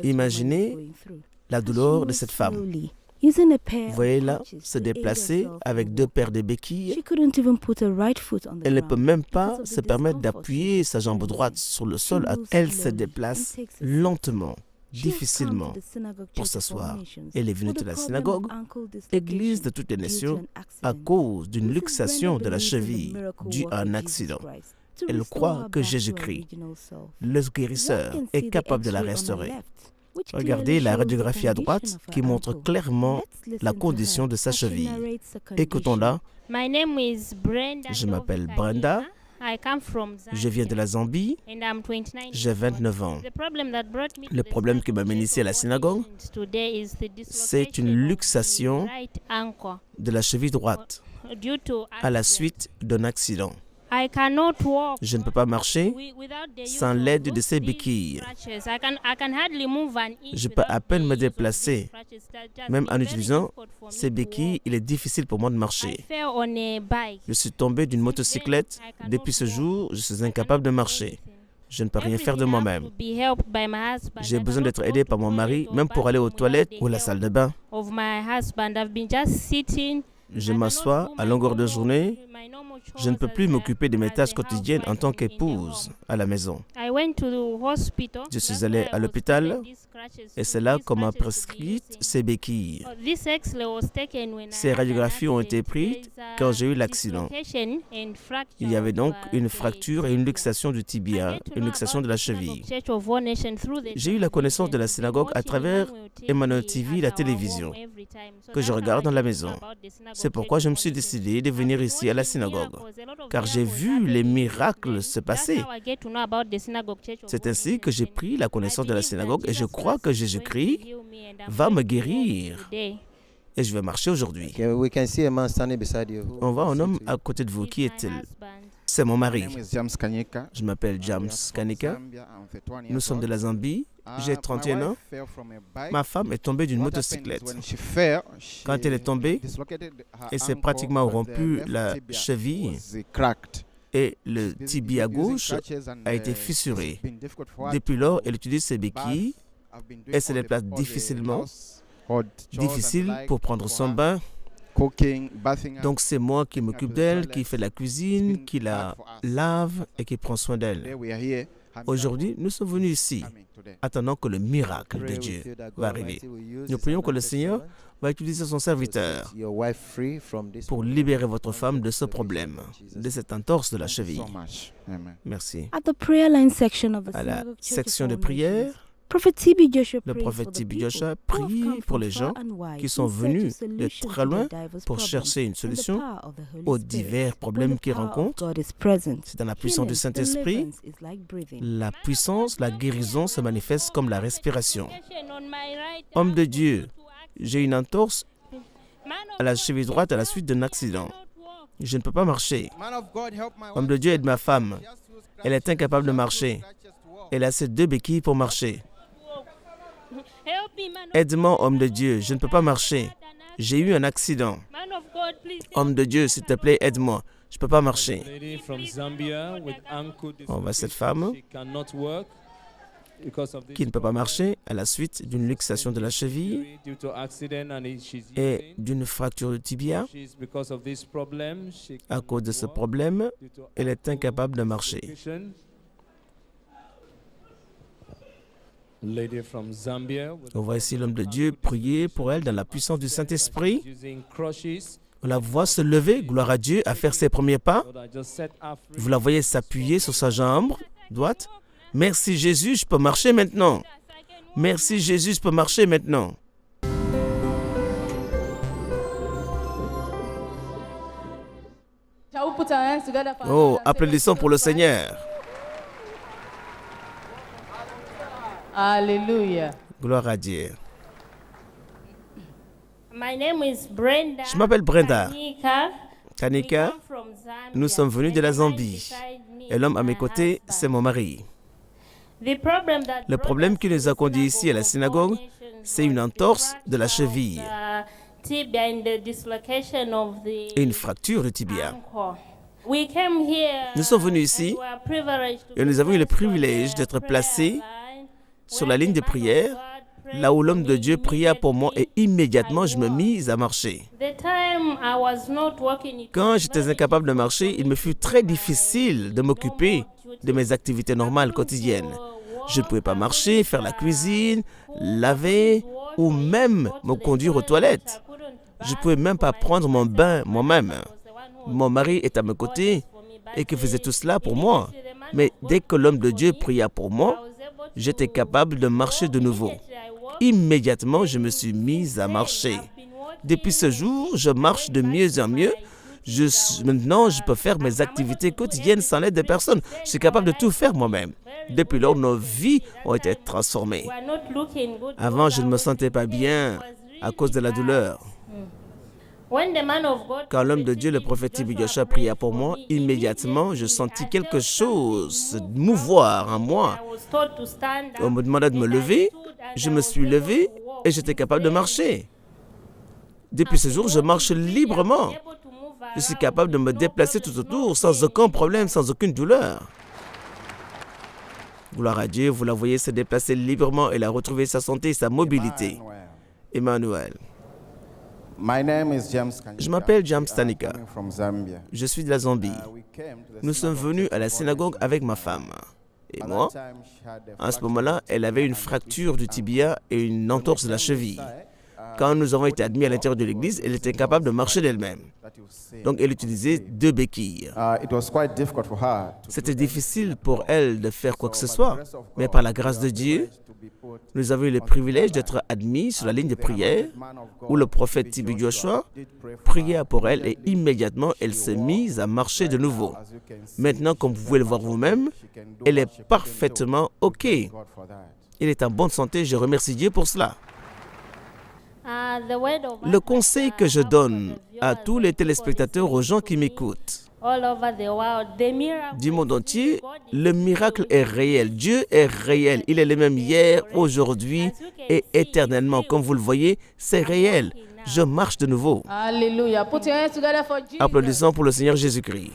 Imaginez la douleur de cette femme. Voyez-la se déplacer avec 2 paires de béquilles. Elle ne peut même pas se permettre d'appuyer sa jambe droite sur le sol. Elle se déplace lentement, difficilement pour s'asseoir. Elle est venue de la synagogue, église de toutes les nations, à cause d'une luxation de la cheville due à un accident. Elle croit que Jésus-Christ, le guérisseur, est capable de la restaurer. Regardez la radiographie à droite qui montre clairement la condition de sa cheville. Écoutons-la. Je m'appelle Brenda. Je viens de la Zambie. J'ai 29 ans. Le problème qui m'amène ici à la synagogue, c'est une luxation de la cheville droite à la suite d'un accident. Je ne peux pas marcher sans l'aide de ces béquilles. Je peux à peine me déplacer. Même en utilisant ces béquilles, il est difficile pour moi de marcher. Je suis tombé d'une motocyclette. Depuis ce jour, je suis incapable de marcher. Je ne peux rien faire de moi-même. J'ai besoin d'être aidé par mon mari, même pour aller aux toilettes ou à la salle de bain. Je m'assois à longueur de journée. Je ne peux plus m'occuper de mes tâches quotidiennes en tant qu'épouse à la maison. Je suis allé à l'hôpital et c'est là qu'on m'a prescrit ces béquilles. Ces radiographies ont été prises quand j'ai eu l'accident. Il y avait donc une fracture et une luxation du tibia, une luxation de la cheville. J'ai eu la connaissance de la synagogue à travers Emmanuel TV, la télévision, que je regarde dans la maison. C'est pourquoi je me suis décidé de venir ici à la synagogue, car j'ai vu les miracles se passer. C'est ainsi que j'ai pris la connaissance de la synagogue et je crois que Jésus-Christ va me guérir. Et je vais marcher aujourd'hui. On voit un homme à côté de vous. Qui est-il? C'est mon mari. Je m'appelle James Kanika. Nous sommes de la Zambie. J'ai 31 ans. Ma femme est tombée d'une motocyclette. Quand elle est tombée, elle s'est pratiquement rompu la cheville et le tibia gauche a été fissuré. Depuis lors, elle utilise ses béquilles. Elle se déplace difficilement. Difficile pour prendre son bain. Donc c'est moi qui m'occupe d'elle, qui fait la cuisine, qui la lave et qui prend soin d'elle. Aujourd'hui, nous sommes venus ici, attendant que le miracle de Dieu va arriver. Nous prions que le Seigneur va utiliser son serviteur pour libérer votre femme de ce problème, de cette entorse de la cheville. Merci. À la section de prière, le prophète TB Joshua prie pour les gens qui sont venus de très loin pour chercher une solution aux divers problèmes qu'ils rencontrent. C'est dans la puissance du Saint-Esprit. La puissance, la guérison se manifeste comme la respiration. Homme de Dieu, j'ai une entorse à la cheville droite à la suite d'un accident. Je ne peux pas marcher. Homme de Dieu, aide ma femme. Elle est incapable de marcher. Elle a ses 2 béquilles pour marcher. Aide-moi, homme de Dieu, je ne peux pas marcher. J'ai eu un accident. Homme de Dieu, s'il te plaît, aide-moi. Je ne peux pas marcher. On voit cette femme qui ne peut pas marcher à la suite d'une luxation de la cheville et d'une fracture de tibia. À cause de ce problème, elle est incapable de marcher. On voit ici l'homme de Dieu prier pour elle dans la puissance du Saint-Esprit. On la voit se lever, gloire à Dieu, à faire ses premiers pas. Vous la voyez s'appuyer sur sa jambe droite. Merci Jésus, je peux marcher maintenant. Merci Jésus, je peux marcher maintenant. Oh, applaudissons pour le Seigneur. Alléluia. Gloire à Dieu. Je m'appelle Brenda. Kanika, nous sommes venus de la Zambie. Et l'homme à mes côtés, c'est mon mari. Le problème qui nous a conduits ici à la synagogue, c'est une entorse de la cheville et une fracture de tibia. Nous sommes venus ici et nous avons eu le privilège d'être placés sur la ligne de prière, là où l'homme de Dieu pria pour moi et immédiatement je me mis à marcher. Quand j'étais incapable de marcher, il me fut très difficile de m'occuper de mes activités normales quotidiennes. Je ne pouvais pas marcher, faire la cuisine, laver ou même me conduire aux toilettes. Je ne pouvais même pas prendre mon bain moi-même. Mon mari est à mes côtés et qui faisait tout cela pour moi. Mais dès que l'homme de Dieu pria pour moi, j'étais capable de marcher de nouveau. Immédiatement, je me suis mis à marcher. Depuis ce jour, je marche de mieux en mieux. Maintenant, je peux faire mes activités quotidiennes sans l'aide de personne. Je suis capable de tout faire moi-même. Depuis lors, nos vies ont été transformées. Avant, je ne me sentais pas bien à cause de la douleur. Quand l'homme de Dieu, le prophète TB Joshua, pria pour moi, immédiatement, je sentis quelque chose se mouvoir en moi. On me demanda de me lever, je me suis levé et j'étais capable de marcher. Depuis ce jour, je marche librement. Je suis capable de me déplacer tout autour sans aucun problème, sans aucune douleur. Gloire à Dieu, vous la voyez se déplacer librement. Elle a retrouvé sa santé et sa mobilité. Emmanuel. Je m'appelle James Stanika. Je suis de la Zambie. Nous sommes venus à la synagogue avec ma femme. Et moi, à ce moment-là, elle avait une fracture du tibia et une entorse de la cheville. Quand nous avons été admis à l'intérieur de l'église, elle était incapable de marcher d'elle-même. Donc, elle utilisait 2 béquilles. C'était difficile pour elle de faire quoi que ce soit. Mais par la grâce de Dieu, nous avons eu le privilège d'être admis sur la ligne de prière où le prophète TB Joshua pria pour elle et immédiatement, elle s'est mise à marcher de nouveau. Maintenant, comme vous pouvez le voir vous-même, elle est parfaitement OK. Elle est en bonne santé. Je remercie Dieu pour cela. Le conseil que je donne à tous les téléspectateurs, aux gens qui m'écoutent, du monde entier, le miracle est réel. Dieu est réel. Il est le même hier, aujourd'hui et éternellement. Comme vous le voyez, c'est réel. Je marche de nouveau. Alléluia. Applaudissons pour le Seigneur Jésus-Christ.